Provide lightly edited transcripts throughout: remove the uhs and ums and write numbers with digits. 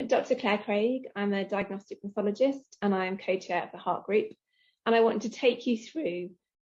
Dr. Claire Craig. I'm a diagnostic pathologist and I am co-chair of the Heart Group. And I want to take you through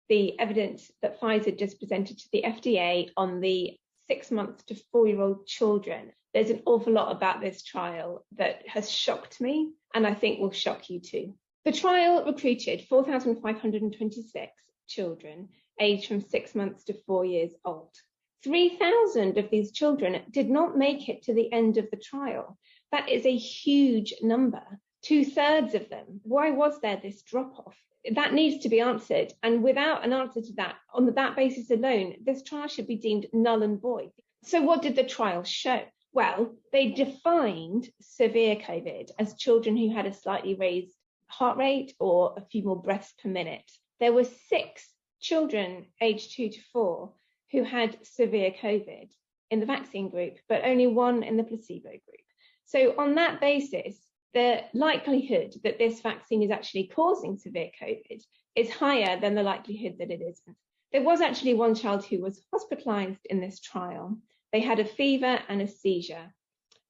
the evidence that Pfizer just presented to the FDA on the 6-month to 4-year-old children. There's an awful lot about this trial that has shocked me and I think will shock you too. The trial recruited 4,526 children aged from 6 months to 4 years old. 3,000 of these children did not make it to the end of the trial. That is a huge number, 2/3 of them. Why was there this drop-off? That needs to be answered. And without an answer to that, on that basis alone, this trial should be deemed null and void. So what did the trial show? Well, they defined severe COVID as children who had a slightly raised heart rate or a few more breaths per minute. There were 6 children aged 2 to 4 who had severe COVID in the vaccine group, but only 1 in the placebo group. So on that basis, the likelihood that this vaccine is actually causing severe COVID is higher than the likelihood that it isn't. There was actually 1 child who was hospitalized in this trial. They had a fever and a seizure.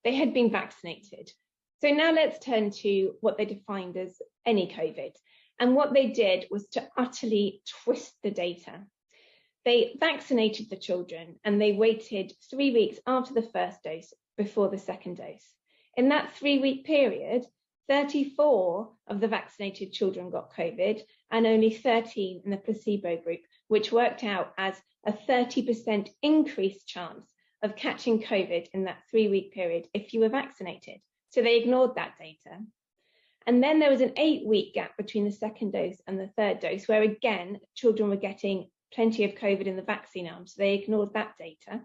They had been vaccinated. So now let's turn to what they defined as any COVID. And what they did was to utterly twist the data. They vaccinated the children and they waited 3 weeks after the first dose before the second dose. In that 3-week period, 34 of the vaccinated children got COVID and only 13 in the placebo group, which worked out as a 30% increased chance of catching COVID in that 3-week period if you were vaccinated. So they ignored that data. And then there was an 8-week gap between the second dose and the third dose, where again, children were getting plenty of COVID in the vaccine arm, so they ignored that data.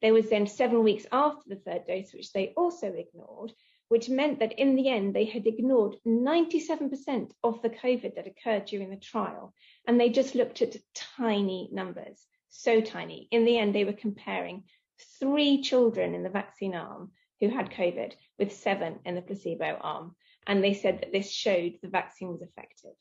There was then 7 weeks after the third dose, which they also ignored, which meant that in the end, they had ignored 97% of the COVID that occurred during the trial. And they just looked at tiny numbers, so tiny. In the end, they were comparing 3 children in the vaccine arm who had COVID with 7 in the placebo arm. And they said that this showed the vaccine was effective.